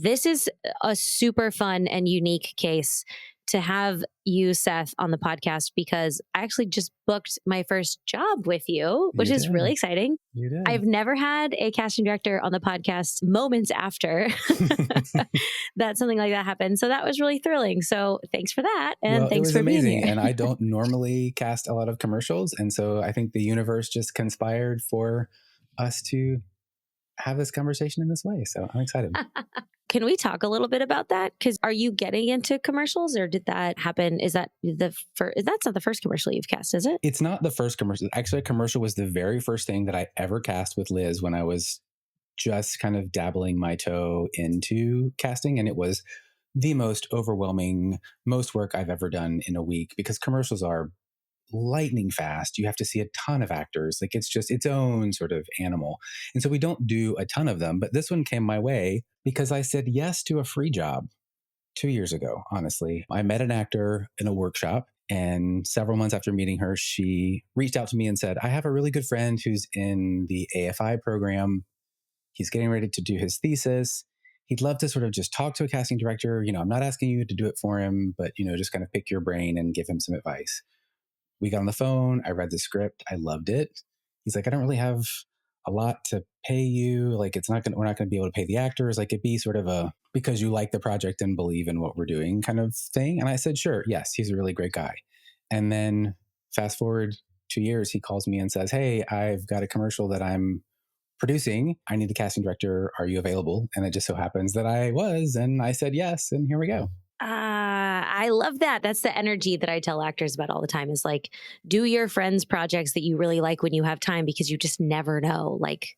this is a super fun and unique case to have you, Seth, on the podcast because I actually just booked my first job with you, which is really exciting. You did. I've never had a casting director on the podcast moments after that something like that happened. So that was really thrilling. So thanks for that. And thanks for amazing. being here. And I don't normally cast a lot of commercials. And so I think the universe just conspired for us to have this conversation in this way. So I'm excited. Can we talk a little bit about that? Because are you getting into commercials or did that happen? Is that that's not the first commercial you've cast, is it? It's not the first commercial. Actually, a commercial was the very first thing that I ever cast with Liz when I was just kind of dabbling my toe into casting. And it was the most overwhelming, most work I've ever done in a week because commercials are lightning fast. You have to see a ton of actors. Like it's just its own sort of animal. And so we don't do a ton of them, but this one came my way because I said yes to a free job 2 years ago, honestly. I met an actor in a workshop and several months after meeting her, she reached out to me and said, I have a really good friend who's in the AFI program. He's getting ready to do his thesis. He'd love to sort of just talk to a casting director. You know, I'm not asking you to do it for him, but, you know, just kind of pick your brain and give him some advice. We got on the phone. I read the script. I loved it. He's like, I don't really have a lot to pay you. Like, we're not going to be able to pay the actors. Like, it'd be sort of a, because you like the project and believe in what we're doing kind of thing. And I said, sure. Yes, he's a really great guy. And then fast forward 2 years, he calls me and says, hey, I've got a commercial that I'm producing. I need a casting director. Are you available? And it just so happens that I was, and I said yes. And here we go. I love that. That's the energy that I tell actors about all the time is like, do your friends' projects that you really like when you have time because you just never know. Like,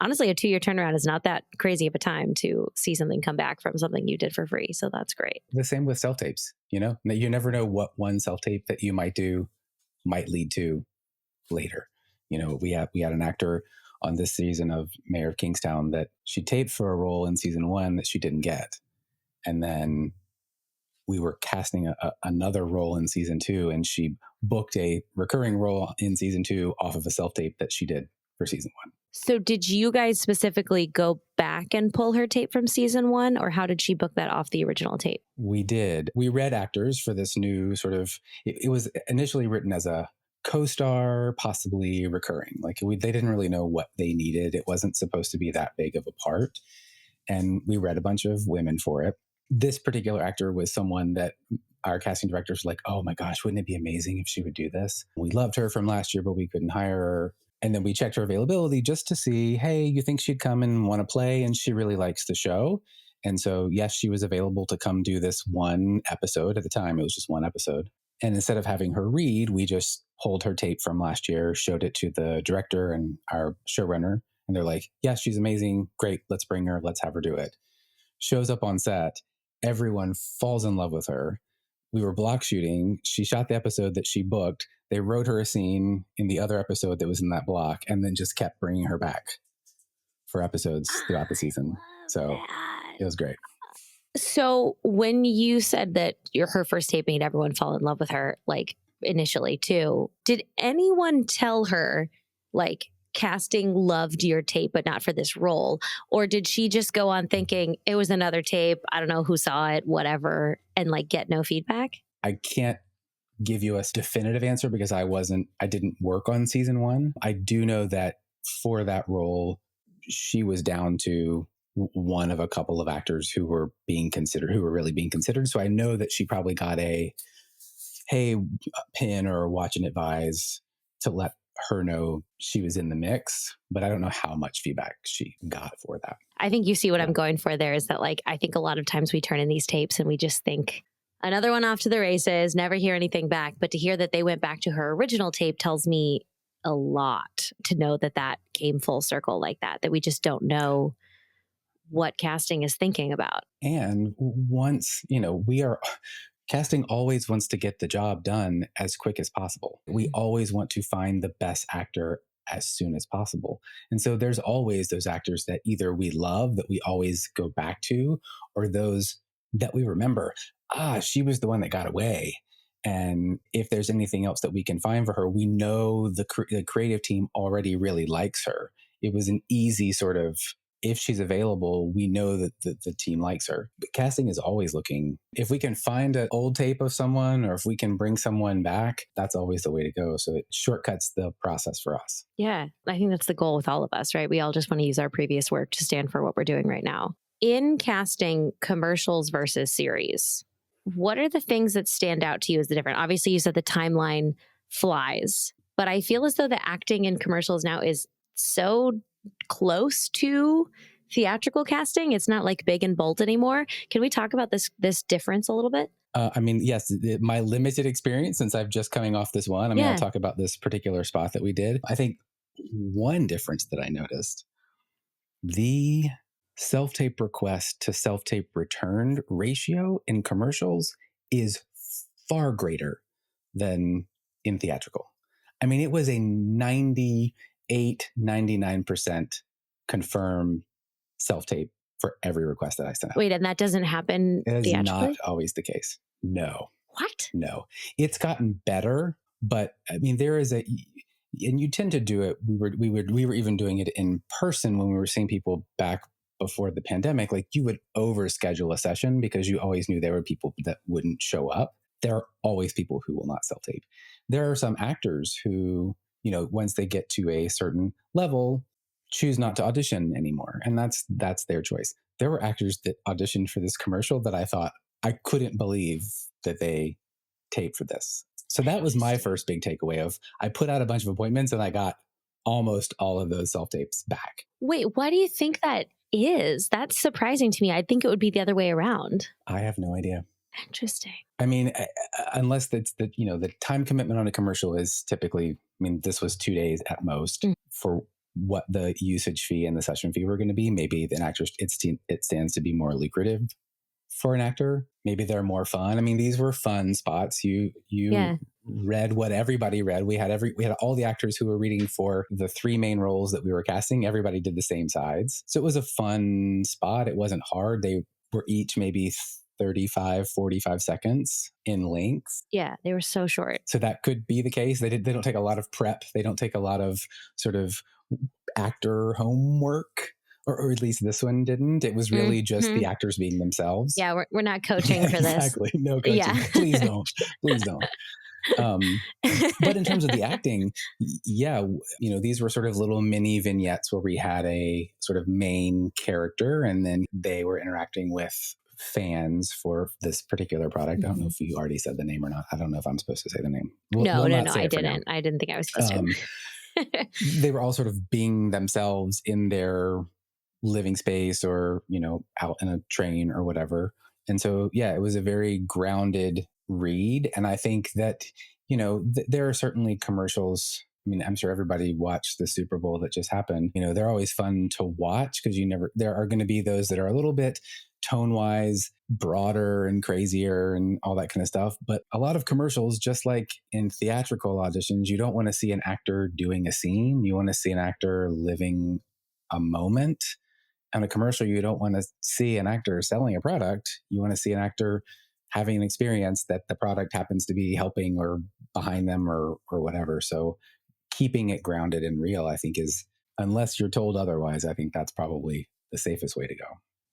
honestly, a 2-year turnaround is not that crazy of a time to see something come back from something you did for free. So that's great. The same with self-tapes, you know? You never know what one self-tape that you might do might lead to later. You know, we had an actor on this season of Mayor of Kingstown that she taped for a role in season 1 that she didn't get. And then we were casting another role in season 2, and she booked a recurring role in season 2 off of a self-tape that she did for season 1. So did you guys specifically go back and pull her tape from season 1, or how did she book that off the original tape? We did. We read actors for this new sort of, it was initially written as a co-star, possibly recurring. Like they didn't really know what they needed. It wasn't supposed to be that big of a part. And we read a bunch of women for it. This particular actor was someone that our casting directors were like, oh my gosh, wouldn't it be amazing if she would do this? We loved her from last year, but we couldn't hire her. And then we checked her availability just to see, hey, you think she'd come and want to play? And she really likes the show. And so, yes, she was available to come do this one episode. At the time, it was just one episode. And instead of having her read, we just pulled her tape from last year, showed it to the director and our showrunner. And they're like, yes, she's amazing. Great. Let's bring her. Let's have her do it. Shows up on set. Everyone falls in love with her. We were block shooting. She shot the episode that she booked. They wrote her a scene in the other episode that was in that block and then just kept bringing her back for episodes throughout the season. So it was great. So when you said that her first tape made everyone fall in love with her, like initially too, did anyone tell her like casting loved your tape, but not for this role? Or did she just go on thinking it was another tape? I don't know who saw it, whatever, and like get no feedback? I can't give you a definitive answer because I didn't work on season 1. I do know that for that role, she was down to one of a couple of actors who were really being considered. So I know that she probably got a, hey, pin or watch and advise to let her know she was in the mix, but I don't know how much feedback she got for that. I think you see what I'm going for there is that like, I think a lot of times we turn in these tapes and we just think another one off to the races, never hear anything back. But to hear that they went back to her original tape tells me a lot to know that came full circle like that we just don't know what casting is thinking about. And once, casting always wants to get the job done as quick as possible. We always want to find the best actor as soon as possible. And so there's always those actors that either we love, that we always go back to, or those that we remember, she was the one that got away. And if there's anything else that we can find for her, we know the creative team already really likes her. It was an easy sort of if she's available, we know that the team likes her. But casting is always looking. If we can find an old tape of someone or if we can bring someone back, that's always the way to go. So it shortcuts the process for us. Yeah, I think that's the goal with all of us, right? We all just want to use our previous work to stand for what we're doing right now. In casting commercials versus series, what are the things that stand out to you as the different? Obviously, you said the timeline flies, but I feel as though the acting in commercials now is so close to theatrical casting. It's not like big and bold anymore. Can we talk about this difference a little bit? I mean, yes, my limited experience since I've just coming off this one. I mean, I'll talk about this particular spot that we did. I think one difference that I noticed, the self-tape request to self-tape returned ratio in commercials is far greater than in theatrical. I mean, it was a 98, 99% confirm self-tape for every request that I sent out. Wait, and that doesn't happen It is theatrically? not always the case. No. What? No. It's gotten better, but I mean, there is and you tend to do it. We were even doing it in person when we were seeing people back before the pandemic. Like, you would overschedule a session because you always knew there were people that wouldn't show up. There are always people who will not self-tape. There are some actors who, once they get to a certain level, choose not to audition anymore. And that's their choice. There were actors that auditioned for this commercial that I thought, I couldn't believe that they taped for this. So that was my first big takeaway of, I put out a bunch of appointments and I got almost all of those self-tapes back. Wait, why do you think that is? That's surprising to me. I think it would be the other way around. I have no idea. Interesting. I mean, unless that's the time commitment on a commercial is typically, this was 2 days at most for what the usage fee and the session fee were going to be. Maybe the actor, it stands to be more lucrative for an actor. Maybe they're more fun. I mean, these were fun spots. You read what everybody read. We had all the actors who were reading for the 3 main roles that we were casting. Everybody did the same sides. So it was a fun spot. It wasn't hard. They were each maybe 35, 45 seconds in length. Yeah, they were so short. So that could be the case. They don't take a lot of prep. They don't take a lot of sort of actor homework, or at least this one didn't. It was really just the actors being themselves. Yeah, we're not coaching for this. Exactly. No coaching. Yeah. Please don't. Please don't. But in terms of the acting, these were sort of little mini vignettes where we had a sort of main character and then they were interacting with fans for this particular product. I don't know if you already said the name or not. I don't know if I'm supposed to say the name. No, I didn't. I didn't think I was supposed to. They were all sort of being themselves in their living space or, out in a train or whatever. And so, it was a very grounded read. And I think that, there are certainly commercials. I mean, I'm sure everybody watched the Super Bowl that just happened. They're always fun to watch because there are going to be those that are a little bit tone-wise broader and crazier and all that kind of stuff. But a lot of commercials, just like in theatrical auditions, you don't want to see an actor doing a scene. You want to see an actor living a moment. On a commercial, you don't want to see an actor selling a product. You want to see an actor having an experience that the product happens to be helping or behind them or whatever. So keeping it grounded and real, I think, is, unless you're told otherwise, I think that's probably the safest way to go.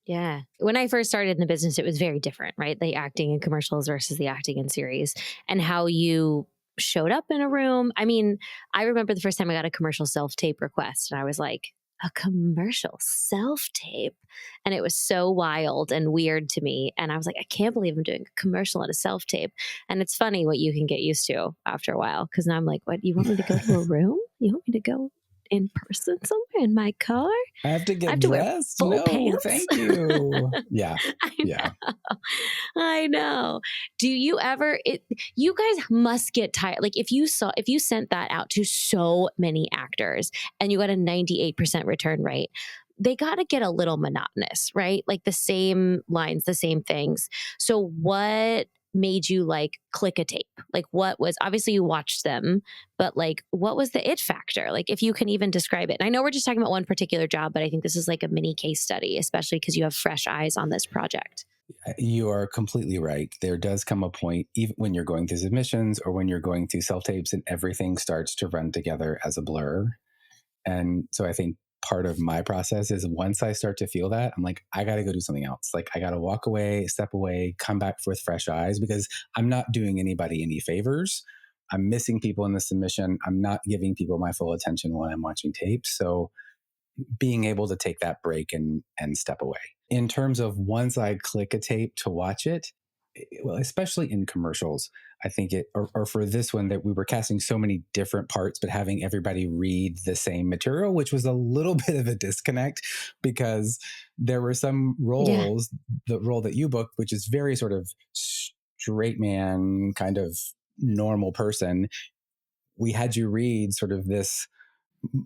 Yeah. When I first started in the business, it was very different, right? The acting in commercials versus the acting in series and how you showed up in a room. I mean, I remember the first time I got a commercial self-tape request and I was like, a commercial self-tape? And it was so wild and weird to me. And I was like, I can't believe I'm doing a commercial and a self-tape. And it's funny what you can get used to after a while. Because now I'm like, what, you want me to go to a room? You want me to go in person somewhere in my car? I have to get dressed? Wear full pants? Thank you. Yeah. I know. Do you ever, you guys must get tired. Like if you sent that out to so many actors and you got a 98% return rate, they got to get a little monotonous, right? Like the same lines, the same things. So what made you like click a tape? Like what was, obviously you watched them, but like what was the it factor? Like if you can even describe it. And I know we're just talking about one particular job, but I think this is like a mini case study, especially because you have fresh eyes on this project. You are completely right. There does come a point, even when you're going through submissions or when you're going through self-tapes and everything starts to run together as a blur. And so I think part of my process is once I start to feel that, I'm like, I got to go do something else. Like, I got to walk away, step away, come back with fresh eyes, because I'm not doing anybody any favors. I'm missing people in the submission. I'm not giving people my full attention when I'm watching tape. So being able to take that break and step away. In terms of once I click a tape to watch it, well, especially in commercials, I think or for this one, that we were casting so many different parts, but having everybody read the same material, which was a little bit of a disconnect, because there were some Yeah. roles, the role that you booked, which is very sort of straight man, kind of normal person. We had you read sort of this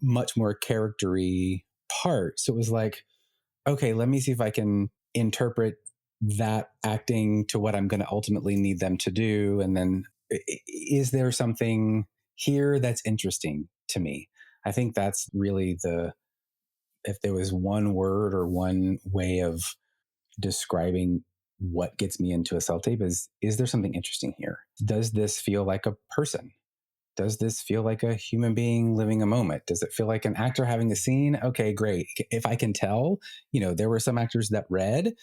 much more charactery part. So it was like, okay, let me see if I can interpret that acting to what I'm going to ultimately need them to do. And then is there something here that's interesting to me? I think that's really if there was one word or one way of describing what gets me into a self tape, is there something interesting here? Does this feel like a person? Does this feel like a human being living a moment? Does it feel like an actor having a scene? Okay, great. If I can tell, there were some actors that read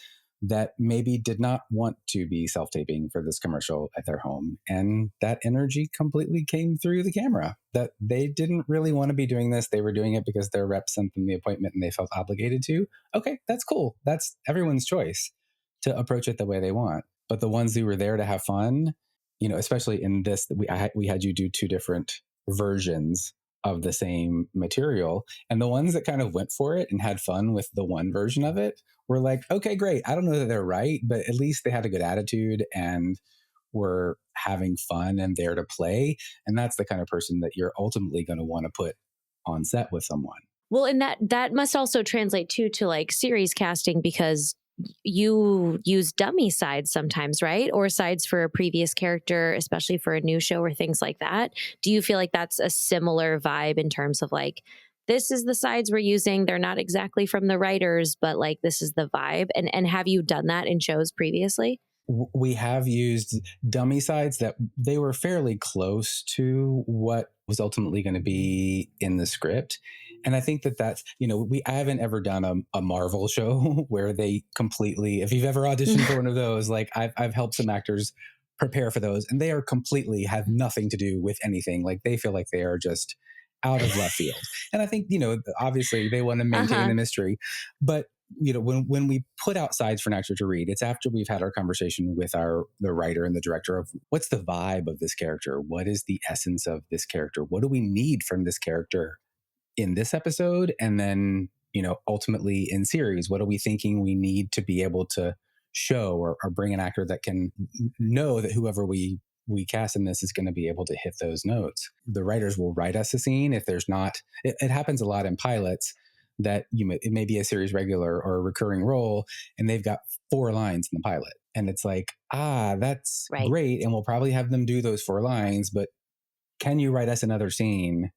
that maybe did not want to be self-taping for this commercial at their home. And that energy completely came through the camera, that they didn't really want to be doing this. They were doing it because their rep sent them the appointment and they felt obligated to. Okay, that's cool. That's everyone's choice to approach it the way they want. But the ones who were there to have fun, especially in this, we had you do two different versions of the same material. And the ones that kind of went for it and had fun with the one version of it were like, okay, great. I don't know that they're right, but at least they had a good attitude and were having fun and there to play. And that's the kind of person that you're ultimately going to want to put on set with someone. Well, and that must also translate too to like series casting, because you use dummy sides sometimes, right? Or sides for a previous character, especially for a new show or things like that. Do you feel like that's a similar vibe in terms of like, this is the sides we're using. They're not exactly from the writers, but like this is the vibe. And have you done that in shows previously? We have used dummy sides that they were fairly close to what was ultimately going to be in the script. And I think that's, I haven't ever done a Marvel show where they completely, if you've ever auditioned for one of those, like I've helped some actors prepare for those, and they are completely have nothing to do with anything. Like they feel like they are just out of left field. And I think, obviously they want to maintain the mystery, but when we put out sides for an actor to read, it's after we've had our conversation with the writer and the director of what's the vibe of this character? What is the essence of this character? What do we need from this character in this episode? And then, ultimately in series, what are we thinking we need to be able to show or bring an actor that can know that whoever we cast in this is going to be able to hit those notes. The writers will write us a scene. If there's not, it happens a lot in pilots that it may be a series regular or a recurring role, and they've got 4 lines in the pilot. And it's like, that's Right. great. And we'll probably have them do those 4 lines, but can you write us another scene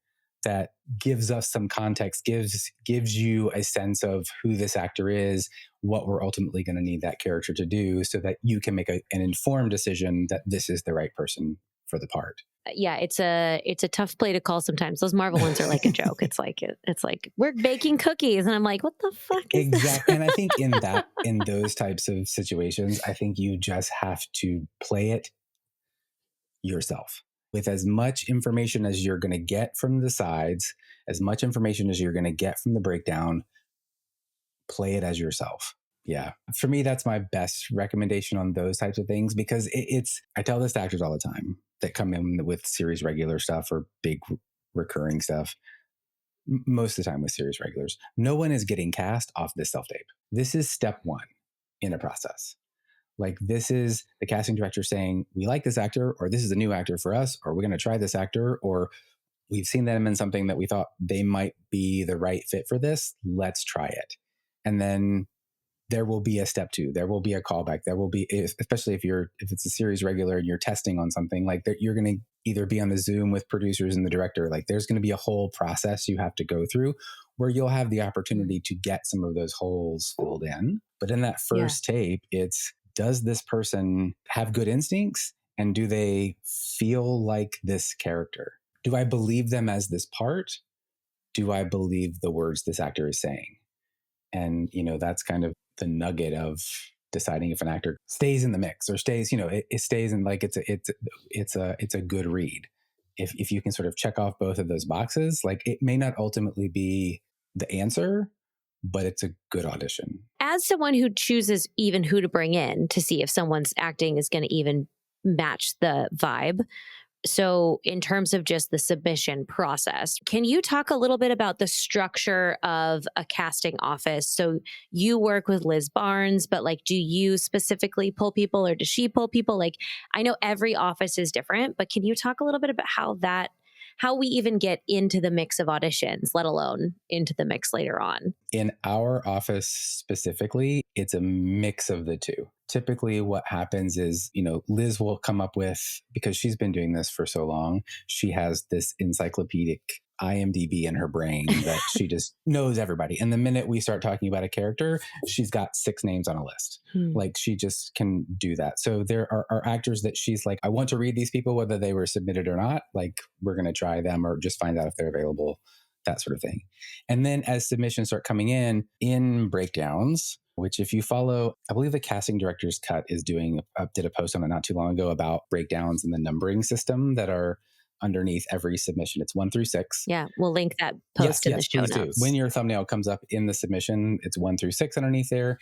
that gives us some context, gives you a sense of who this actor is, what we're ultimately going to need that character to do, so that you can make an informed decision that this is the right person for the part. Yeah, it's a tough play to call sometimes. Those Marvel ones are like a joke. It's like we're baking cookies, and I'm like, what the fuck is exactly. this? And I think in those types of situations, I think you just have to play it yourself with as much information as you're going to get from the sides, as much information as you're going to get from the breakdown. Play it as yourself. Yeah. For me, that's my best recommendation on those types of things, because I tell this to actors all the time that come in with series regular stuff or big recurring stuff. Most of the time with series regulars, no one is getting cast off this self tape. This is step 1 in a process. Like, this is the casting director saying, we like this actor, or this is a new actor for us, or we're going to try this actor, or we've seen them in something that we thought they might be the right fit for this. Let's try it. And then there will be a step 2. There will be a callback. There will be, especially if it's a series regular and you're testing on something, like that, you're going to either be on the Zoom with producers and the director. Like, there's going to be a whole process you have to go through where you'll have the opportunity to get some of those holes filled in. But in that first tape, it's, does this person have good instincts? And do they feel like this character? Do I believe them as this part? do I believe the words this actor is saying? And, that's kind of the nugget of deciding if an actor stays in the mix or stays, it stays in, like, it's a good read. If you can sort of check off both of those boxes, like, it may not ultimately be the answer, but it's a good audition. As someone who chooses even who to bring in to see if someone's acting is going to even match the vibe, so in terms of just the submission process, can you talk a little bit about the structure of a casting office? So you work with Liz Barnes, but like, do you specifically pull people or does she pull people? Like, I know every office is different, but can you talk a little bit about how we even get into the mix of auditions, let alone into the mix later on? In our office specifically, it's a mix of the two. Typically, what happens is, Liz will come up with, because she's been doing this for so long, she has this encyclopedic IMDb in her brain that she just knows everybody. And the minute we start talking about a character, she's got 6 names on a list. Like, she just can do that. So there are actors that she's like, I want to read these people, whether they were submitted or not. Like, we're going to try them or just find out if they're available, that sort of thing. And then as submissions start coming in breakdowns, which if you follow, I believe the casting director's cut is did a post on it not too long ago about breakdowns in the numbering system that are underneath every submission. It's 1 through 6. Yeah, we'll link that post in the show please notes. Do. When your thumbnail comes up in the submission, it's 1 through 6 underneath there.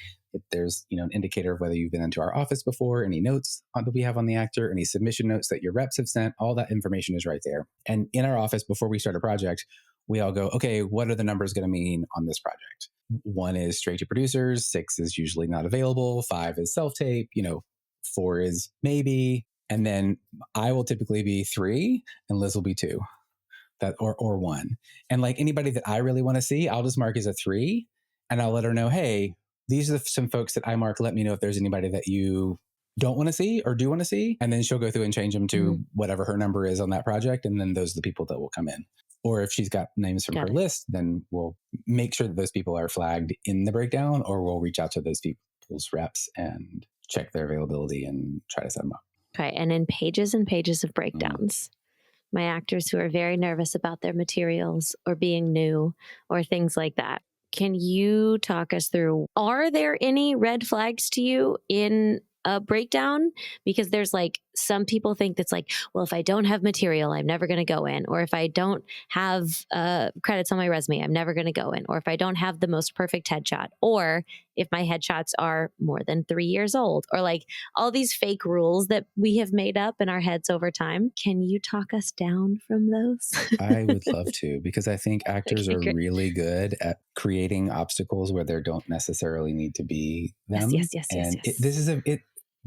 There's an indicator of whether you've been into our office before, any notes that we have on the actor, any submission notes that your reps have sent. All that information is right there. And in our office, before we start a project, we all go, okay, what are the numbers going to mean on this project? 1 is straight to producers, 6 is usually not available, 5 is self-tape, 4 is maybe, and then I will typically be 3 and Liz will be 2, that or 1. And like anybody that I really want to see, I'll just mark as a 3 and I'll let her know, hey, these are some folks that I mark. Let me know if there's anybody that you don't want to see or do want to see. And then she'll go through and change them to whatever her number is on that project. And then those are the people that will come in. Or if she's got names from her list, then we'll make sure that those people are flagged in the breakdown, or we'll reach out to those people's reps and check their availability and try to set them up. Okay. And in pages and pages of breakdowns, my actors who are very nervous about their materials or being new or things like that, can you talk us through, are there any red flags to you in a breakdown? Because there's like, some people think that's like, well, if I don't have material, I'm never going to go in. Or if I don't have credits on my resume, I'm never going to go in. Or if I don't have the most perfect headshot, or if my headshots are more than 3 years old, or like all these fake rules that we have made up in our heads over time. Can you talk us down from those? I would love to, because I think actors are really good at creating obstacles where there don't necessarily need to be them. Yes. This is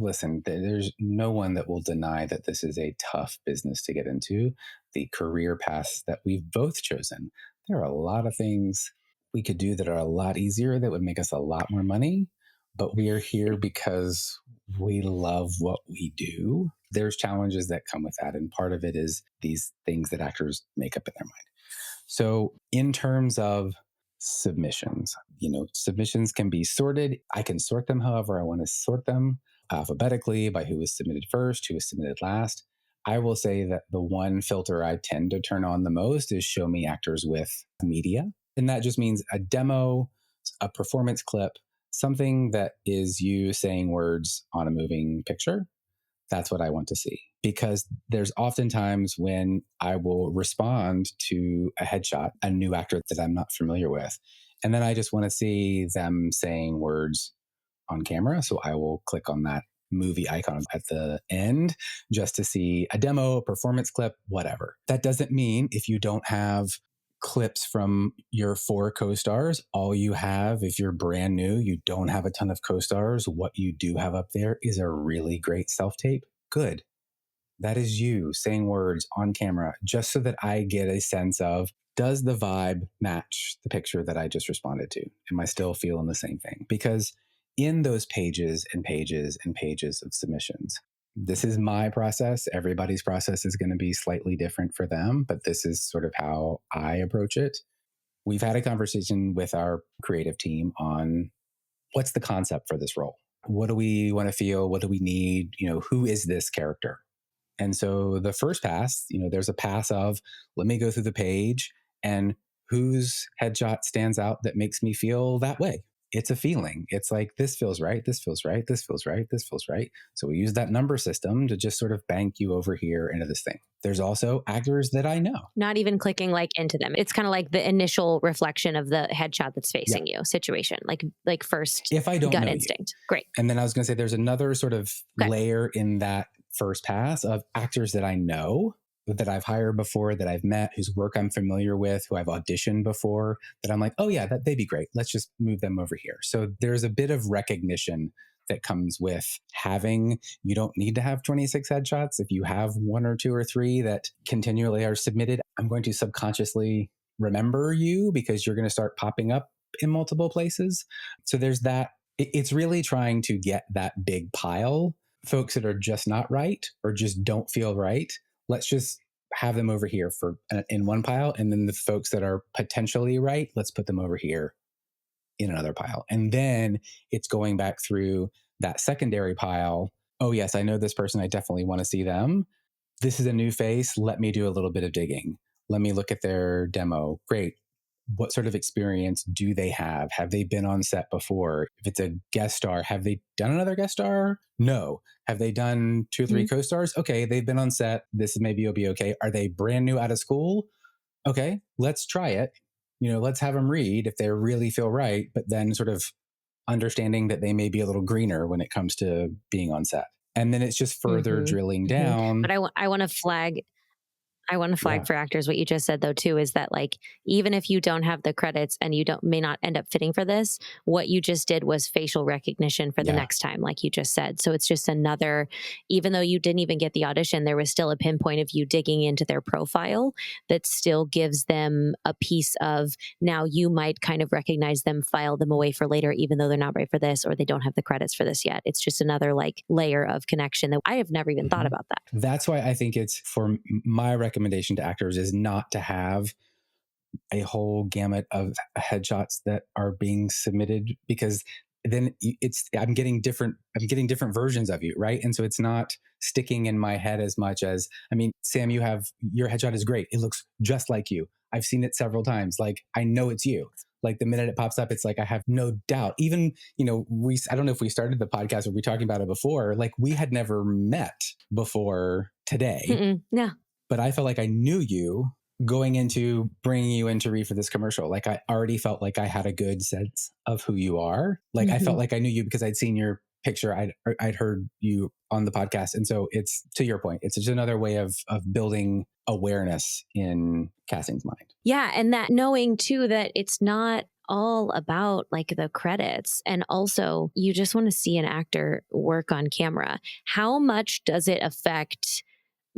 listen, there's no one that will deny that this is a tough business to get into. The career paths that we've both chosen, there are a lot of things we could do that are a lot easier, that would make us a lot more money, but we are here because we love what we do. There's challenges that come with that. And part of it is these things that actors make up in their mind. So in terms of submissions, submissions can be sorted. I can sort them however I want to sort them, alphabetically by who was submitted first, who was submitted last. I will say that the one filter I tend to turn on the most is show me actors with media. And that just means a demo, a performance clip, something that is you saying words on a moving picture. That's what I want to see. Because there's oftentimes when I will respond to a headshot, a new actor that I'm not familiar with, and then I just want to see them saying words on camera. So I will click on that movie icon at the end just to see a demo, a performance clip, whatever. That doesn't mean if you don't have clips from your 4 co-stars, all you have, if you're brand new, you don't have a ton of co-stars, what you do have up there is a really great self-tape. Good. That is you saying words on camera, just so that I get a sense of, does the vibe match the picture that I just responded to? Am I still feeling the same thing? Because in those pages and pages and pages of submissions, this is my process. Everybody's process is going to be slightly different for them, but this is sort of how I approach it. We've had a conversation with our creative team on what's the concept for this role? What do we want to feel? What do we need? Who is this character? And so the first pass, there's a pass of, let me go through the page and whose headshot stands out that makes me feel that way. It's a feeling. It's like, this feels right, this feels right, this feels right, this feels right. So we use that number system to just sort of bank you over here into this thing. There's also actors that I know. Not even clicking like into them. It's kind of like the initial reflection of the headshot that's facing you situation, like first if I don't gut know instinct. You. Great. And then I was going to say there's another sort of layer in that first pass of actors that I know, that I've hired before, that I've met, whose work I'm familiar with, who I've auditioned before, that I'm like, oh yeah, they'd be great. Let's just move them over here. So there's a bit of recognition that comes with having, you don't need to have 26 headshots. If you have one or two or three that continually are submitted, I'm going to subconsciously remember you because you're going to start popping up in multiple places. So there's that. It's really trying to get that big pile, folks that are just not right or just don't feel right. Let's just have them over here in one pile. And then the folks that are potentially right, let's put them over here in another pile. And then it's going back through that secondary pile. Oh yes, I know this person. I definitely want to see them. This is a new face. Let me do a little bit of digging. Let me look at their demo. Great. What sort of experience do they have? Have they been on set before? If it's a guest star, have they done another guest star? No. Have they done 2 or 3 co-stars? Okay, they've been on set. This maybe will be okay. Are they brand new out of school? Okay, let's try it. Let's have them read if they really feel right, but then sort of understanding that they may be a little greener when it comes to being on set. And then it's just further drilling down. But I want to flag for actors what you just said though too, is that like, even if you don't have the credits and you may not end up fitting for this, what you just did was facial recognition for the next time, like you just said. So it's just another, even though you didn't even get the audition, there was still a pinpoint of you digging into their profile that still gives them a piece of, now you might kind of recognize them, file them away for later, even though they're not right for this or they don't have the credits for this yet. It's just another like layer of connection that I have never even thought about that. That's why I think it's, for my recommendation to actors, is not to have a whole gamut of headshots that are being submitted, because then I'm getting different versions of you, right? And so it's not sticking in my head as much as, I mean, Sam, your headshot is great. It looks just like you. I've seen it several times. Like, I know it's you. Like, the minute it pops up, it's like, I have no doubt. Even, I don't know if we started the podcast or we were talking about it before, like, we had never met before today. Yeah. But I felt like I knew you going into bringing you in to read for this commercial. Like, I already felt like I had a good sense of who you are. Like, I felt like I knew you because I'd seen your picture. I'd heard you on the podcast. And so it's, to your point, it's just another way of building awareness in casting's mind. Yeah. And that knowing too, that it's not all about like the credits, and also you just want to see an actor work on camera. How much does it affect?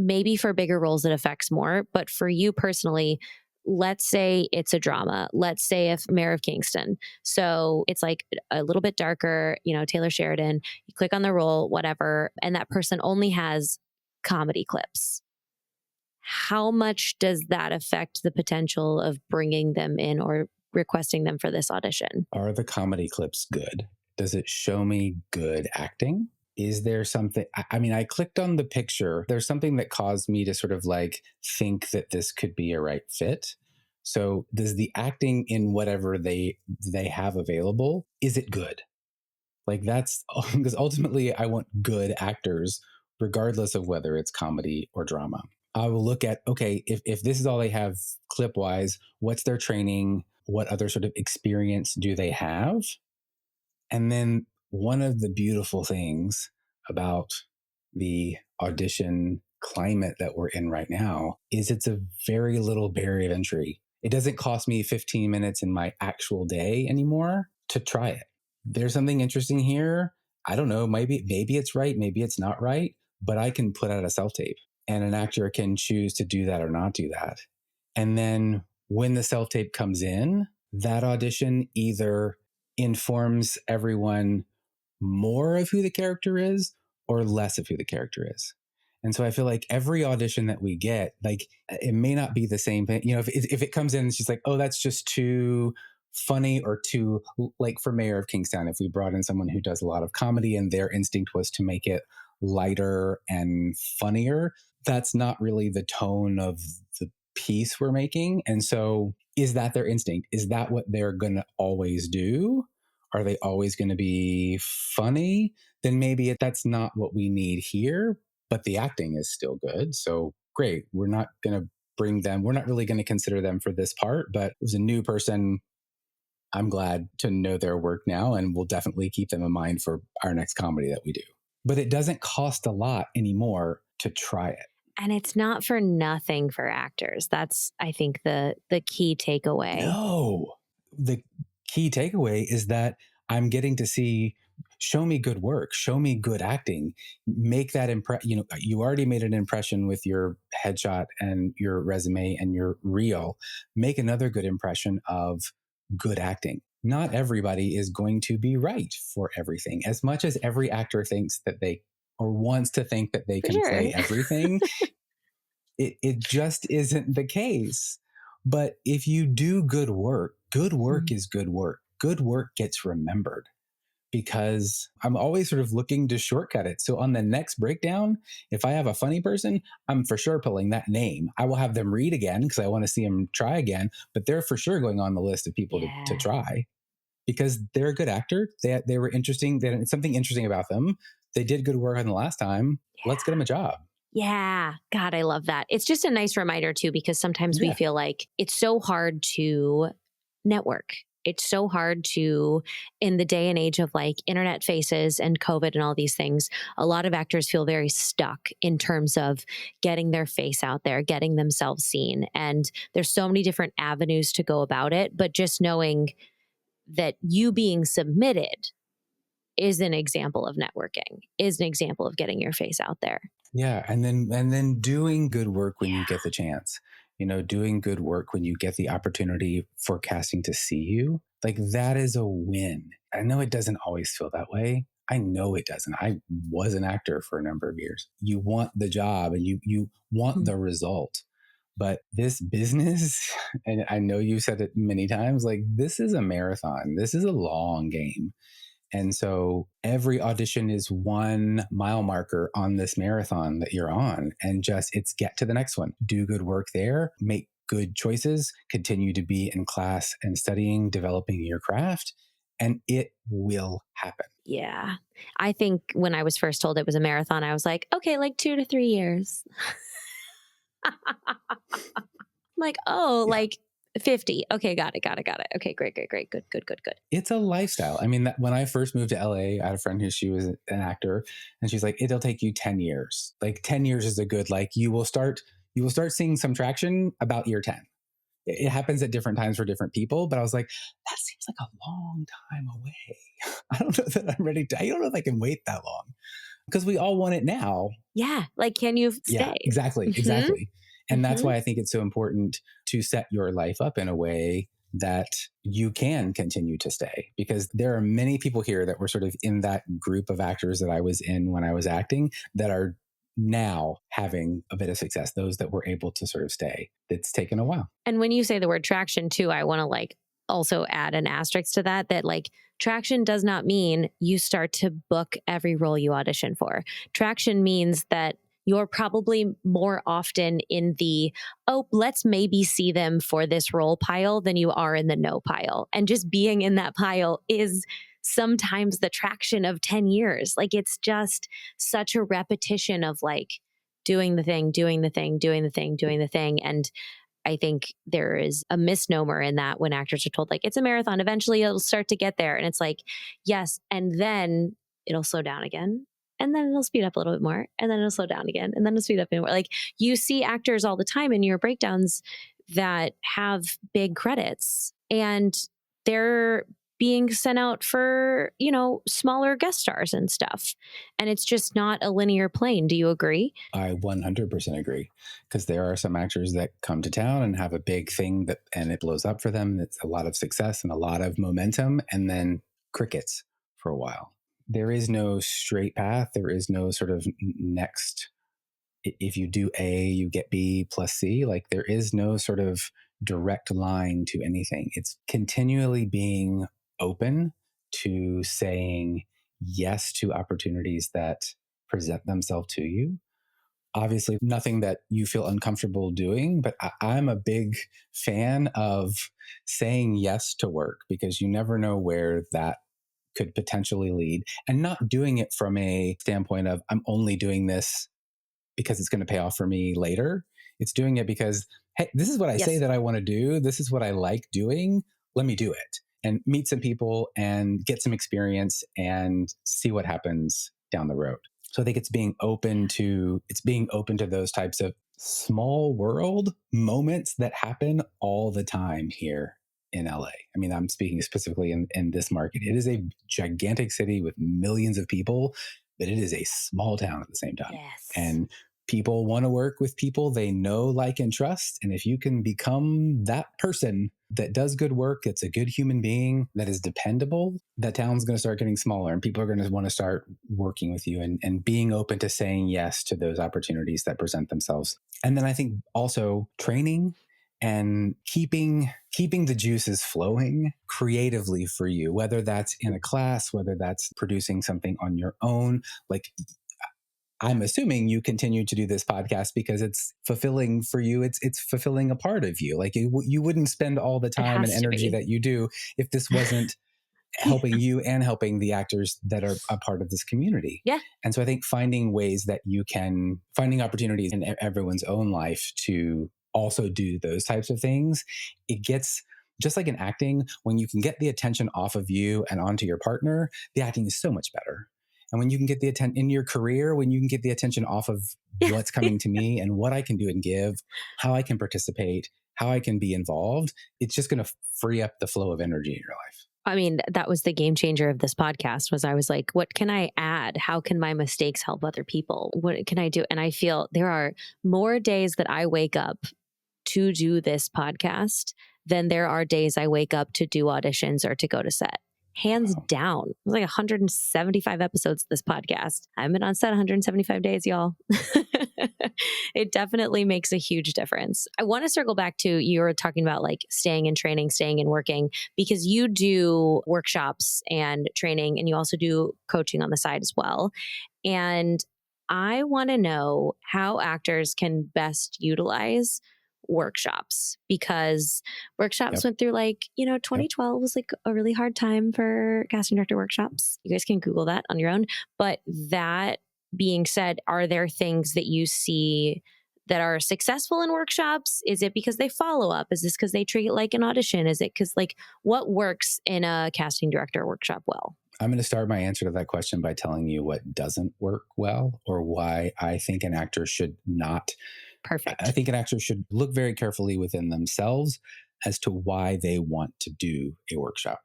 Maybe for bigger roles it affects more, but for you personally, let's say it's a drama. Let's say if Mayor of Kingston. So it's like a little bit darker, Taylor Sheridan, you click on the role, whatever, and that person only has comedy clips. How much does that affect the potential of bringing them in or requesting them for this audition? Are the comedy clips good? Does it show me good acting? Is there something, I mean, I clicked on the picture. There's something that caused me to sort of like think that this could be a right fit. So does the acting in whatever they have available, is it good? Like, that's because ultimately I want good actors, regardless of whether it's comedy or drama. I will look at, okay, if this is all they have clip wise, what's their training? What other sort of experience do they have? And then one of the beautiful things about the audition climate that we're in right now is it's a very little barrier of entry. It doesn't cost me 15 minutes in my actual day anymore to try it. There's something interesting here. I don't know, maybe it's right, maybe it's not right, but I can put out a self-tape and an actor can choose to do that or not do that. And then when the self-tape comes in, that audition either informs everyone more of who the character is or less of who the character is. And so I feel like every audition that we get, like, it may not be the same thing. If it comes in and she's like, oh, that's just too funny, or too, like for Mayor of Kingstown, if we brought in someone who does a lot of comedy and their instinct was to make it lighter and funnier, that's not really the tone of the piece we're making. And so is that their instinct? Is that what they're going to always do? Are they always going to be funny? Then maybe that's not what we need here, but the acting is still good. So great. We're not going to bring them, we're not really going to consider them for this part, but it was a new person. I'm glad to know their work now, and we'll definitely keep them in mind for our next comedy that we do. But it doesn't cost a lot anymore to try it. And it's not for nothing for actors. That's, I think, the key takeaway. No, the key takeaway is that I'm getting to see, show me good work, show me good acting, make that impression. You know, you already made an impression with your headshot and your resume and your reel. Make another good impression of good acting. Not everybody is going to be right for everything. As much as every actor thinks that they, or wants to think that they can play everything, it just isn't the case. But if you do good work is good work. Good work gets remembered, because I'm always sort of looking to shortcut it. So on the next breakdown, if I have a funny person, I'm for sure pulling that name. I will have them read again because I want to see them try again, but they're for sure going on the list of people to try, because they're a good actor. They were interesting. They had something interesting about them. They did good work on the last time. Let's get them a job. Yeah. God, I love that. It's just a nice reminder too, because sometimes we feel like it's so hard to network. It's so hard to, in the day and age of like internet faces and COVID and all these things, a lot of actors feel very stuck in terms of getting their face out there, getting themselves seen. And there's so many different avenues to go about it. But just knowing that you being submitted is an example of networking, is an example of getting your face out there. Yeah. And then doing good work when you get the chance, you know, doing good work when you get the opportunity for casting to see you, like that is a win. I know it doesn't always feel that way. I know it doesn't. I was an actor for a number of years. You want the job and you want the result. But this business, and I know you said it many times, like this is a marathon. This is a long game. And so every audition is one mile marker on this marathon that you're on. And just it's get to the next one. Do good work there, make good choices, continue to be in class and studying, developing your craft, and it will happen. Yeah. I think when I was first told it was a marathon, I was like, okay, like 2 to 3 years. I'm like, oh, like 50. Okay, got it. Okay, great. Good. It's a lifestyle. I mean, when I first moved to LA, I had a friend who she was an actor, and she's like, it'll take you 10 years. Like 10 years is a good, like you will start seeing some traction about year 10. It happens at different times for different people, but I was like, that seems like a long time away. I don't know that I'm ready to, I don't know if I can wait that long, because we all want it now. Yeah. Like, can you stay? Yeah, exactly. And that's why I think it's so important to set your life up in a way that you can continue to stay, because there are many people here that were sort of in that group of actors that I was in when I was acting that are now having a bit of success, those that were able to sort of stay. It's taken a while. And when you say the word traction too, I want to like also add an asterisk to that like traction does not mean you start to book every role you audition for. Traction means that you're probably more often in the, oh, let's maybe see them for this role pile than you are in the no pile. And just being in that pile is sometimes the traction of 10 years. Like it's just such a repetition of like doing the thing. And I think there is a misnomer in that when actors are told like, it's a marathon, eventually it'll start to get there. And it's like, yes. And then it'll slow down again. And then it'll speed up a little bit more. And then it'll slow down again. And then it'll speed up more. Like you see actors all the time in your breakdowns that have big credits and they're being sent out for, you know, smaller guest stars and stuff. And it's just not a linear plane. Do you agree? I 100% agree, because there are some actors that come to town and have a big thing and it blows up for them. It's a lot of success and a lot of momentum, and then crickets for a while. There is no straight path. There is no sort of next, if you do A, you get B plus C. Like there is no sort of direct line to anything. It's continually being open to saying yes to opportunities that present themselves to you, obviously nothing that you feel uncomfortable doing, but I'm a big fan of saying yes to work because you never know where that could potentially lead, and not doing it from a standpoint of I'm only doing this because it's going to pay off for me later. It's doing it because, hey, this is what I say Yes. that I want to do. This is what I like doing. Let me do it and meet some people and get some experience and see what happens down the road. So I think it's being open to those types of small world moments that happen all the time here in LA. I mean, I'm speaking specifically in this market. It is a gigantic city with millions of people, but it is a small town at the same time. Yes. And people want to work with people they know, like, and trust. And if you can become that person that does good work, that's a good human being, that is dependable, that town's going to start getting smaller and people are going to want to start working with you and being open to saying yes to those opportunities that present themselves. And then I think also training and keeping the juices flowing creatively for you, whether that's in a class, whether that's producing something on your own. Like, I'm assuming you continue to do this podcast because it's fulfilling for you. It's fulfilling a part of you. Like, you wouldn't spend all the It time and has to energy be. that you do if this wasn't helping you and helping the actors that are a part of this community. Yeah. And so I think finding opportunities in everyone's own life to also do those types of things, it gets, just like in acting, when you can get the attention off of you and onto your partner, the acting is so much better. And when you can get the attention in your career, when you can get the attention off of what's coming to me and what I can do and give, how I can participate, how I can be involved, it's just going to free up the flow of energy in your life. I mean, that was the game changer of this podcast. Was I was like, what can I add? How can my mistakes help other people? What can I do? And I feel there are more days that I wake up to do this podcast than there are days I wake up to do auditions or to go to set. Hands Wow. down. It was like 175 episodes of this podcast. I've been on set 175 days, y'all. It definitely makes a huge difference. I want to circle back to, you were talking about like staying in training, staying in working, because you do workshops and training, and you also do coaching on the side as well. And I want to know how actors can best utilize workshops, because workshops Yep. went through, like, Yep. 2012 was like a really hard time for casting director workshops. You guys can Google that on your own. But that being said, are there things that you see that are successful in workshops? Is it because they follow up? Is this because they treat it like an audition? Is it because, like, what works in a casting director workshop well? I'm going to start my answer to that question by telling you what doesn't work well, or why I think an actor should not. Perfect. I think an actor should look very carefully within themselves as to why they want to do a workshop.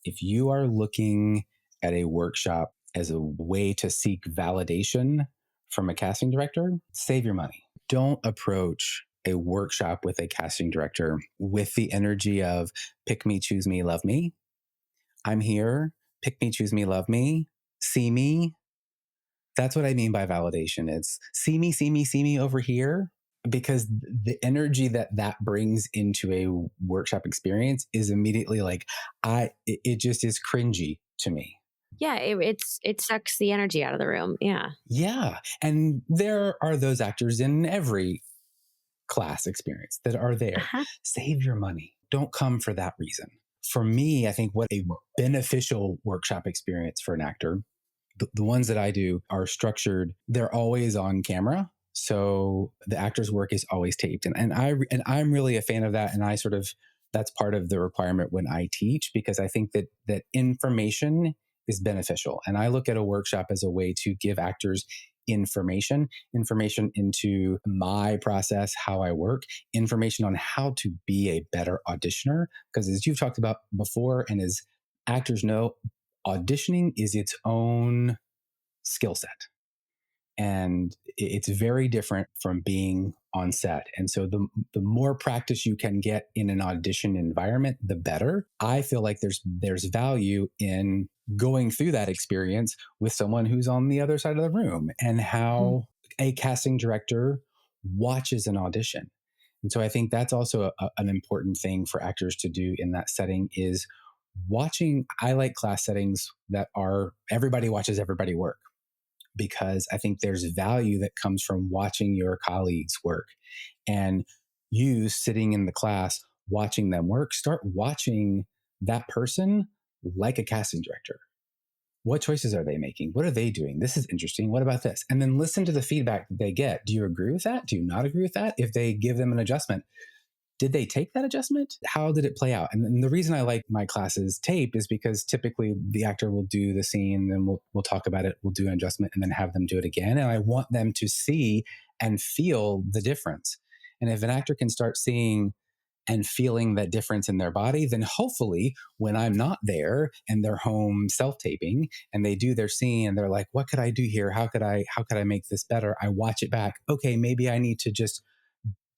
If you are looking at a workshop as a way to seek validation from a casting director, save your money. Don't approach a workshop with a casting director with the energy of pick me, choose me, love me. I'm here. Pick me, choose me, love me. See me. That's what I mean by validation. It's see me, see me, see me over here. Because the energy that brings into a workshop experience is immediately like, it just is cringy to me. Yeah, it sucks the energy out of the room. Yeah. Yeah. And there are those actors in every class experience that are there. Uh-huh. Save your money. Don't come for that reason. For me, I think what a beneficial workshop experience for an actor, the ones that I do are structured, they're always on camera. So the actor's work is always taped. And I'm really a fan of that. And that's part of the requirement when I teach, because I think that information is beneficial. And I look at a workshop as a way to give actors information into my process, how I work, information on how to be a better auditioner. Because as you've talked about before, and as actors know, auditioning is its own skill set. And it's very different from being on set. And so the more practice you can get in an audition environment, the better. I feel like there's value in going through that experience with someone who's on the other side of the room, and how a casting director watches an audition. And so I think that's also an important thing for actors to do in that setting is watching. I like class settings that are everybody watches everybody work, because I think there's value that comes from watching your colleagues work. And you sitting in the class watching them work, start watching that person like a casting director. What choices are they making? What are they doing? This is interesting. What about this? And then listen to the feedback that they get. Do you agree with that? Do you not agree with that? If they give them an adjustment, did they take that adjustment? How did it play out? And the reason I like my classes tape is because typically the actor will do the scene, then we'll talk about it, we'll do an adjustment, and then have them do it again. And I want them to see and feel the difference. And if an actor can start seeing and feeling that difference in their body, then hopefully when I'm not there and they're home self-taping and they do their scene and they're like, what could I do here? How could I make this better? I watch it back. Okay, maybe I need to just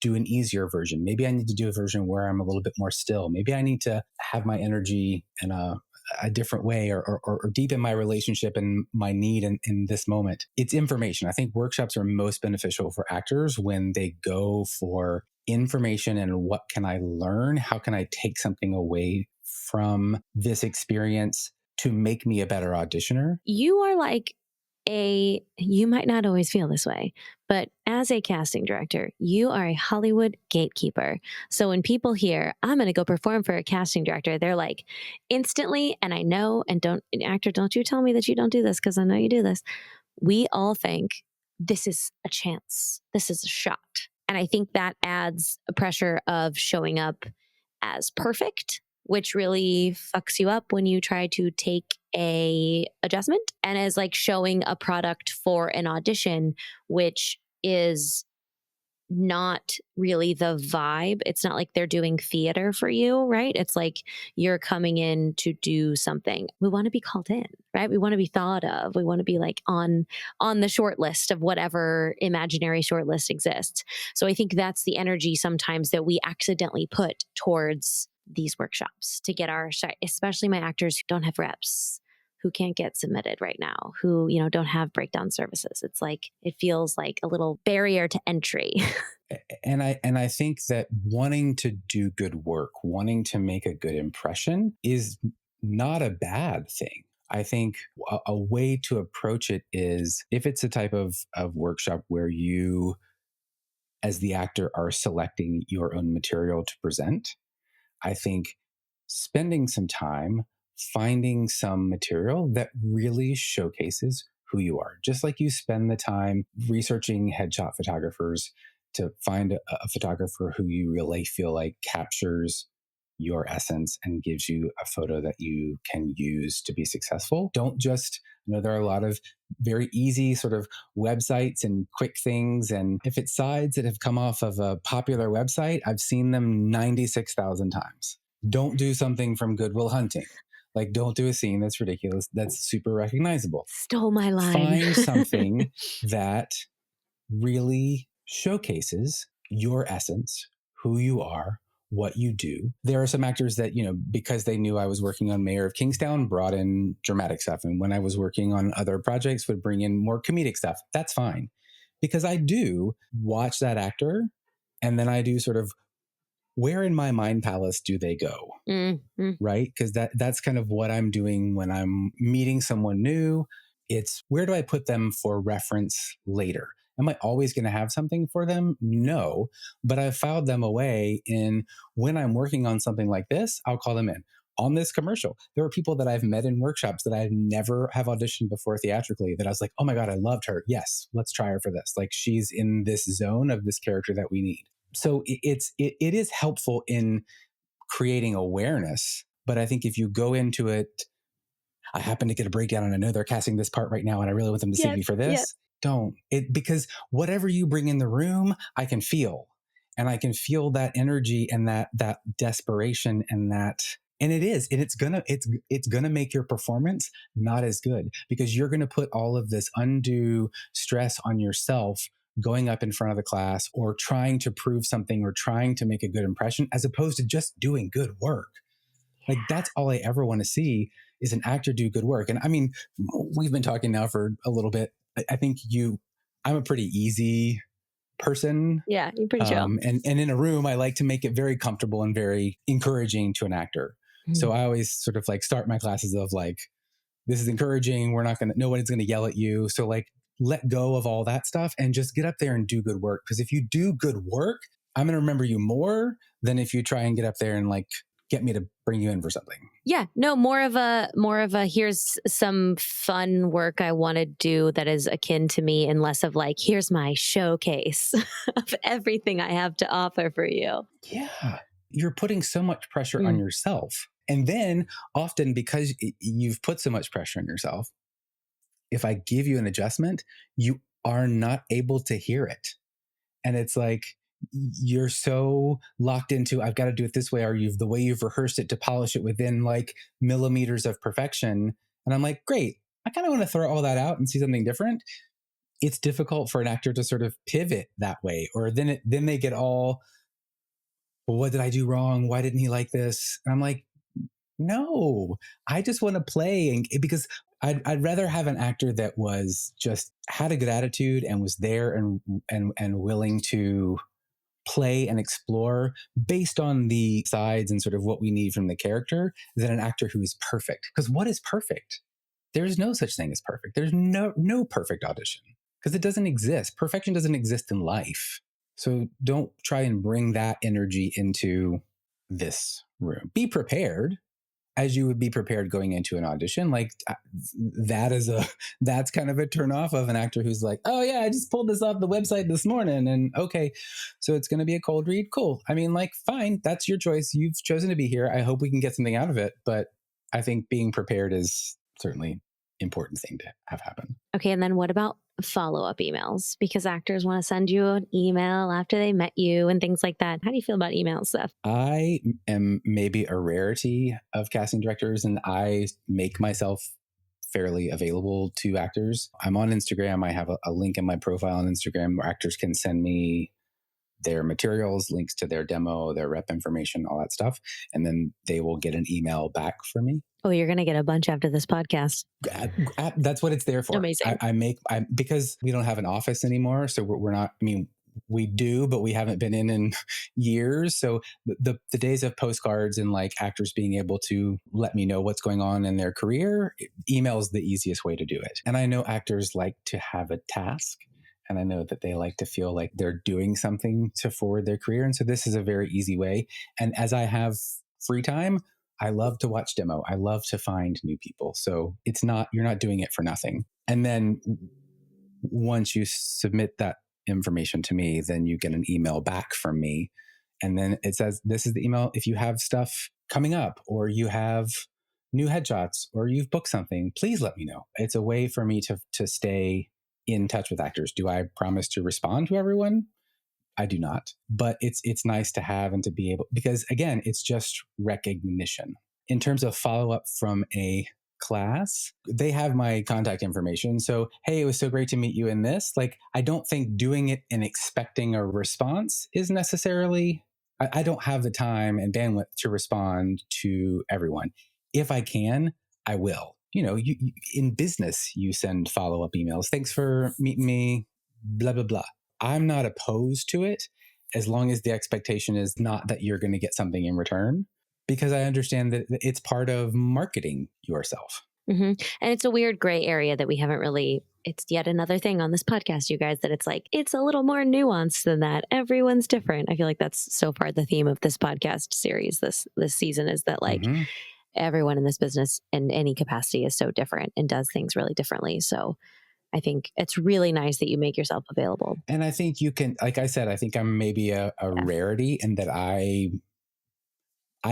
do an easier version. Maybe I need to do a version where I'm a little bit more still. Maybe I need to have my energy in a different way or deepen my relationship and my need in this moment. It's information. I think workshops are most beneficial for actors when they go for information and what can I learn? How can I take something away from this experience to make me a better auditioner? You are like you might not always feel this way, but as a casting director, you are a Hollywood gatekeeper. So when people hear, I'm going to go perform for a casting director, they're like instantly, and I know, and actor, don't you tell me that you don't do this because I know you do this. We all think this is a chance. This is a shot. And I think that adds a pressure of showing up as perfect, which really fucks you up when you try to take a adjustment, and as like showing a product for an audition, which is not really the vibe. It's not like they're doing theater for you, right? It's like you're coming in to do something. We want to be called in, right? We want to be thought of. We want to be like on the short list of whatever imaginary short list exists. So I think that's the energy sometimes that we accidentally put towards these workshops to get especially my actors who don't have reps, who can't get submitted right now, who, don't have breakdown services. It's like, it feels like a little barrier to entry. And I think that wanting to do good work, wanting to make a good impression is not a bad thing. I think a way to approach it is, if it's a type of workshop where you, as the actor, are selecting your own material to present, I think spending some time finding some material that really showcases who you are. Just like you spend the time researching headshot photographers to find a photographer who you really feel like captures your essence and gives you a photo that you can use to be successful. Don't just, there are a lot of very easy sort of websites and quick things. And if it's sides that have come off of a popular website, I've seen them 96,000 times. Don't do something from Good Will Hunting. Like, don't do a scene that's ridiculous, that's super recognizable. Stole my line. Find something that really showcases your essence, who you are, what you do. There are some actors that, because they knew I was working on Mayor of Kingstown, brought in dramatic stuff. And when I was working on other projects, would bring in more comedic stuff. That's fine. Because I do watch that actor, and then I do sort of, where in my mind palace do they go? Mm-hmm. Right? Because that's kind of what I'm doing when I'm meeting someone new. It's, where do I put them for reference later? Am I always going to have something for them? No, but I've filed them away in, when I'm working on something like this, I'll call them in. On this commercial, there are people that I've met in workshops that I never have auditioned before theatrically that I was like, oh my God, I loved her. Yes, let's try her for this. Like, she's in this zone of this character that we need. So it is helpful in creating awareness. But I think if you go into it, I happen to get a breakdown and I know they're casting this part right now and I really want them to see me for this. Yes. Don't. Because whatever you bring in the room, I can feel. And I can feel that energy and that desperation and that. And it's gonna make your performance not as good, because you're gonna put all of this undue stress on yourself going up in front of the class or trying to prove something or trying to make a good impression, as opposed to just doing good work. Yeah. Like, that's all I ever want to see, is an actor do good work. And I mean, we've been talking now for a little bit. I think I'm a pretty easy person. Yeah, you're pretty chill. And in a room, I like to make it very comfortable and very encouraging to an actor. Mm-hmm. So I always sort of like start my classes of like, this is encouraging. Nobody's going to yell at you. So like, let go of all that stuff and just get up there and do good work. Because if you do good work, I'm going to remember you more than if you try and get up there and like get me to bring you in for something. Yeah, no, more of a here's some fun work I want to do that is akin to me, and less of like, here's my showcase of everything I have to offer for you. Yeah. You're putting so much pressure on yourself. And then often because you've put so much pressure on yourself, if I give you an adjustment, you are not able to hear it. And it's like, you're so locked into, I've got to do it this way, or the way you've rehearsed it to polish it within like millimeters of perfection. And I'm like, great, I kind of want to throw all that out and see something different. It's difficult for an actor to sort of pivot that way, or then they get all, well, what did I do wrong? Why didn't he like this? And I'm like, no, I just want to play. And because I'd rather have an actor that was just had a good attitude and was there and willing to play and explore based on the sides and sort of what we need from the character than an actor who is perfect. Because what is perfect? There's no such thing as perfect. There's no perfect audition because it doesn't exist. Perfection doesn't exist in life. So don't try and bring that energy into this room. Be prepared as you would be prepared going into an audition. Like that's kind of a turnoff of an actor who's like, oh yeah, I just pulled this off the website this morning and okay, so it's going to be a cold read. Cool. I mean, like, fine, that's your choice. You've chosen to be here. I hope we can get something out of it. But I think being prepared is certainly important thing to have happen. Okay. And then what about follow-up emails? Because actors want to send you an email after they met you and things like that. How do you feel about emails, Seth? I am maybe a rarity of casting directors, and I make myself fairly available to actors. I'm on Instagram. I have a link in my profile on Instagram where actors can send me their materials, links to their demo, their rep information, all that stuff. And then they will get an email back from me. Oh, you're going to get a bunch after this podcast. That's what it's there for. Amazing. Because we don't have an office anymore. So we're not, I mean, we do, but we haven't been in years. So the days of postcards and like actors being able to let me know what's going on in their career, email is the easiest way to do it. And I know actors like to have a task. And I know that they like to feel like they're doing something to forward their career. And so this is a very easy way. And as I have free time, I love to watch demo. I love to find new people. So you're not doing it for nothing. And then once you submit that information to me, then you get an email back from me. And then it says, this is the email. If you have stuff coming up, or you have new headshots, or you've booked something, please let me know. It's a way for me to stay in touch with actors. Do I promise to respond to everyone? I do not, but it's nice to have and to be able, because again, it's just recognition. In terms of follow-up from a class, they have my contact information. So, hey, it was so great to meet you in this. Like, I don't think doing it and expecting a response is necessarily, I don't have the time and bandwidth to respond to everyone. If I can, I will. You know, you in business, you send follow-up emails. Thanks for meeting me, blah, blah, blah. I'm not opposed to it as long as the expectation is not that you're going to get something in return, because I understand that it's part of marketing yourself. Mm-hmm. And it's a weird gray area that we haven't really, it's yet another thing on this podcast, you guys, that it's like, it's a little more nuanced than that. Everyone's different. I feel like that's so far the theme of this podcast series this season is that like, everyone in this business in any capacity is so different and does things really differently. So I think it's really nice that you make yourself available. And I think you can, like I said, I think I'm maybe a rarity in that I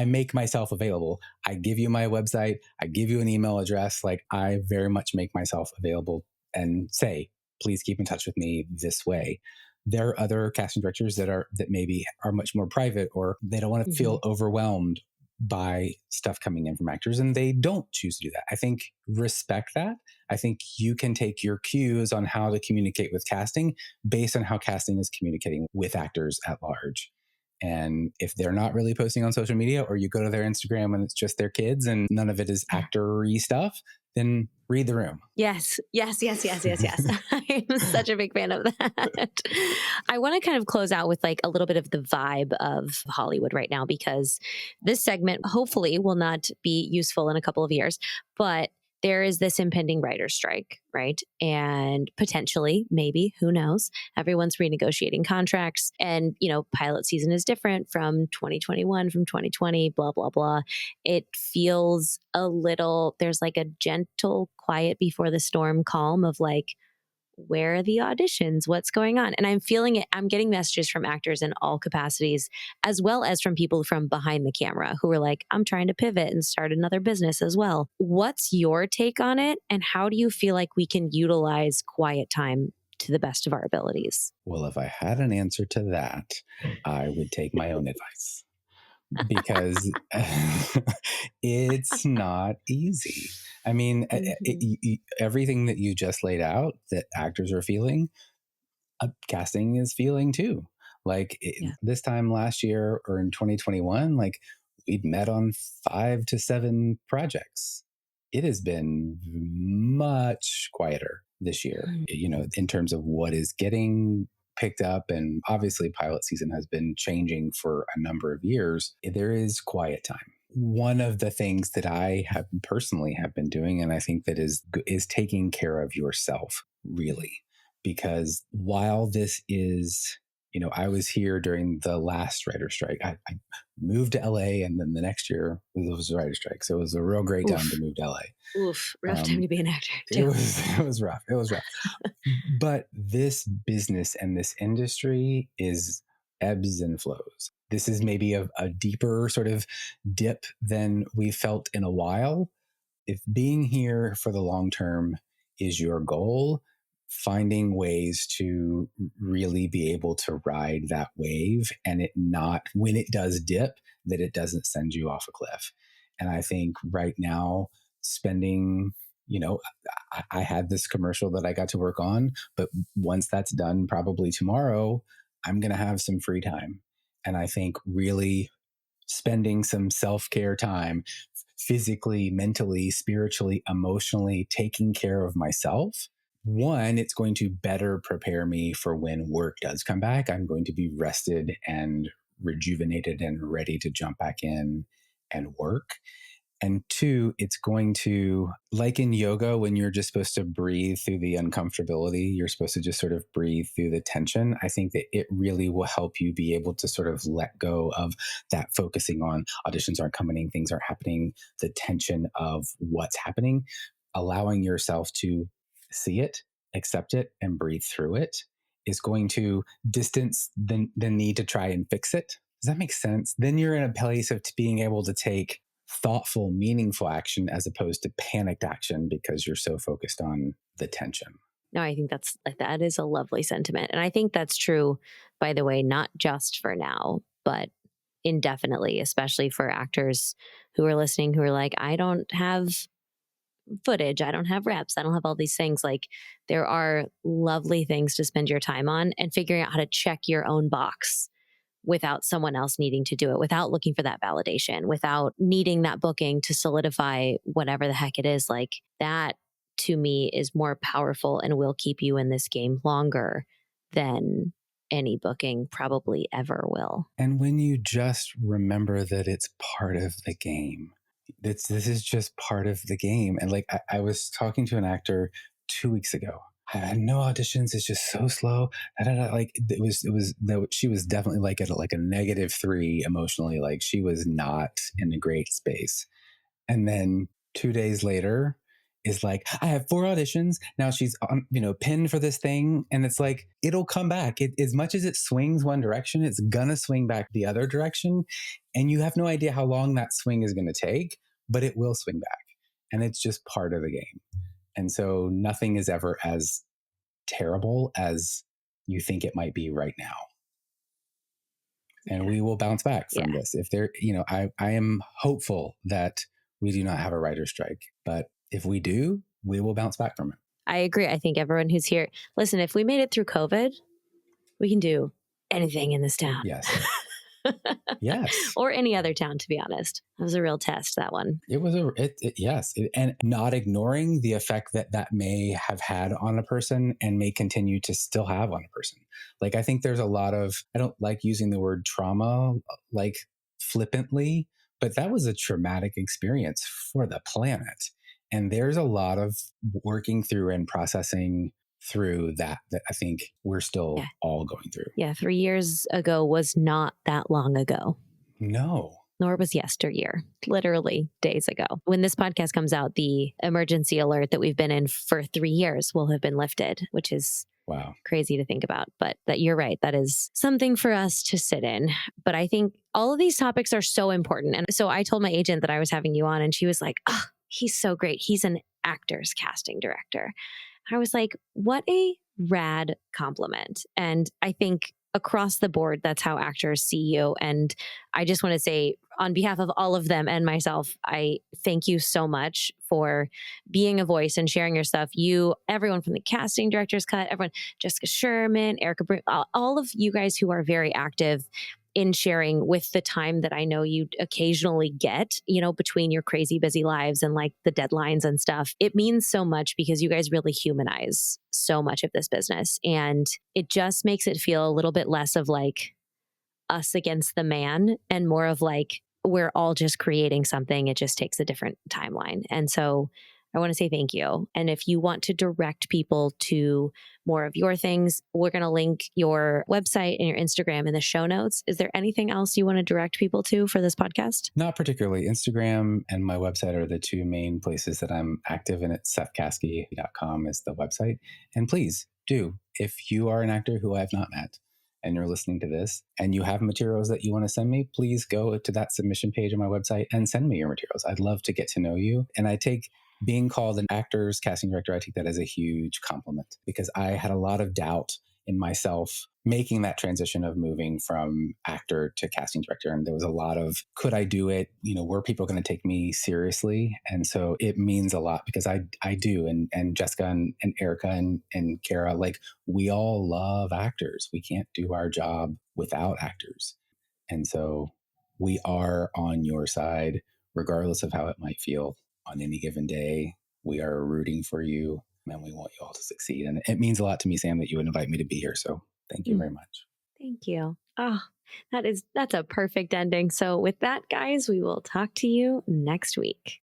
make myself available. I give you my website. I give you an email address. Like, I very much make myself available and say, please keep in touch with me this way. There are other casting directors that maybe are much more private, or they don't want to feel overwhelmed by stuff coming in from actors, and they don't choose to do that. I think respect that. I think you can take your cues on how to communicate with casting based on how casting is communicating with actors at large. And if they're not really posting on social media, or you go to their Instagram and it's just their kids and none of it is actor-y stuff, then read the room. Yes. I'm such a big fan of that. I want to kind of close out with like a little bit of the vibe of Hollywood right now, because this segment hopefully will not be useful in a couple of years, but there is this impending writer's strike, right? And potentially, maybe, who knows? Everyone's renegotiating contracts. And, pilot season is different from 2021, from 2020, blah, blah, blah. It feels a little, there's like a gentle, quiet before the storm calm of like, where are the auditions? What's going on? And I'm feeling it. I'm getting messages from actors in all capacities, as well as from people from behind the camera who are like, I'm trying to pivot and start another business as well. What's your take on it? And how do you feel like we can utilize quiet time to the best of our abilities? Well, if I had an answer to that, I would take my own advice because it's not easy. I mean, everything that you just laid out that actors are feeling, casting is feeling too. Like this time last year or in 2021, like we'd met on 5 to 7 projects. It has been much quieter this year, in terms of what is getting picked up. And obviously pilot season has been changing for a number of years. There is quiet time. One of the things that I have personally have been doing, and I think that is taking care of yourself, really, because while this is, I was here during the last writer's strike. I moved to LA, and then the next year it was a writer's strike. So it was a real great time to move to LA. Oof, rough time to be an actor too. It was rough. It was rough. But this business and this industry is ebbs and flows. This is maybe a deeper sort of dip than we've felt in a while. If being here for the long term is your goal, finding ways to really be able to ride that wave and it not, when it does dip, that it doesn't send you off a cliff. And I think right now, spending, I had this commercial that I got to work on, but once that's done, probably tomorrow, I'm going to have some free time. And I think really spending some self-care time, physically, mentally, spiritually, emotionally, taking care of myself. One, it's going to better prepare me for when work does come back. I'm going to be rested and rejuvenated and ready to jump back in and work. And two, it's going to, like in yoga, when you're just supposed to breathe through the uncomfortability, you're supposed to just sort of breathe through the tension. I think that it really will help you be able to sort of let go of that focusing on auditions aren't coming, things aren't happening, the tension of what's happening, allowing yourself to see it, accept it, and breathe through it is going to distance the need to try and fix it. Does that make sense? Then you're in a place of being able to take thoughtful, meaningful action as opposed to panicked action because you're so focused on the tension. No, I think that is a lovely sentiment. And I think that's true, by the way, not just for now, but indefinitely, especially for actors who are listening, who are like, I don't have footage, I don't have reps, I don't have all these things. Like, there are lovely things to spend your time on, and figuring out how to check your own box without someone else needing to do it, without looking for that validation, without needing that booking to solidify whatever the heck it is. Like, that to me is more powerful and will keep you in this game longer than any booking probably ever will. And when you just remember that it's part of the game, this is just part of the game. And like, I was talking to an actor 2 weeks ago. I had no auditions. It's just so slow. Like she was definitely like at like a -3 emotionally. Like, she was not in a great space. And then 2 days later is like, I have 4 auditions. Now she's on, pinned for this thing. And it's like, it'll come back. As much as it swings one direction, it's gonna swing back the other direction. And you have no idea how long that swing is gonna take, but it will swing back. And it's just part of the game. And so nothing is ever as terrible as you think it might be right now. And we will bounce back from this. If there, I am hopeful that we do not have a writer's strike, but if we do, we will bounce back from it. I agree. I think everyone who's here, listen, if we made it through COVID, we can do anything in this town. Yes. Yes. Or any other town, to be honest. It was a real test, that one. It was yes. And not ignoring the effect that may have had on a person and may continue to still have on a person. Like, I think there's a lot of, I don't like using the word trauma like flippantly, but that was a traumatic experience for the planet. And there's a lot of working through and processing through that I think we're still all going through. Yeah, 3 years ago was not that long ago. No. Nor was yesteryear, literally days ago. When this podcast comes out, the emergency alert that we've been in for 3 years will have been lifted, which is wow, crazy to think about. But that you're right, that is something for us to sit in. But I think all of these topics are so important. And so I told my agent that I was having you on, and she was like, oh, he's so great. He's an actor's casting director. I was like, what a rad compliment. And I think across the board, that's how actors see you. And I just want to say, on behalf of all of them and myself, I thank you so much for being a voice and sharing your stuff. You, everyone from the casting director's cut, everyone, Jessica Sherman, Erica, all of you guys who are very active in sharing with the time that I know you occasionally get, you know, between your crazy busy lives and like the deadlines and stuff. It means so much because you guys really humanize so much of this business. And it just makes it feel a little bit less of like us against the man and more of like, we're all just creating something. It just takes a different timeline. And so I want to say thank you. And if you want to direct people to more of your things, we're going to link your website and your Instagram in the show notes. Is there anything else you want to direct people to for this podcast? Not particularly. Instagram and my website are the two main places that I'm active in. It's sethcaskey.com is the website. And please do, if you are an actor who I have not met and you're listening to this and you have materials that you want to send me, please go to that submission page on my website and send me your materials. I'd love to get to know you. And I take being called an actor's casting director, I take that as a huge compliment because I had a lot of doubt in myself making that transition of moving from actor to casting director. And there was a lot of, could I do it? You know, were people going to take me seriously? And so it means a lot because I do. And Jessica and Erica and Kara, like we all love actors. We can't do our job without actors. And so we are on your side, regardless of how it might feel on any given day. We are rooting for you and we want you all to succeed. And it means a lot to me, Sam, that you would invite me to be here. So thank you very much. Thank you. Oh, that's a perfect ending. So with that, guys, we will talk to you next week.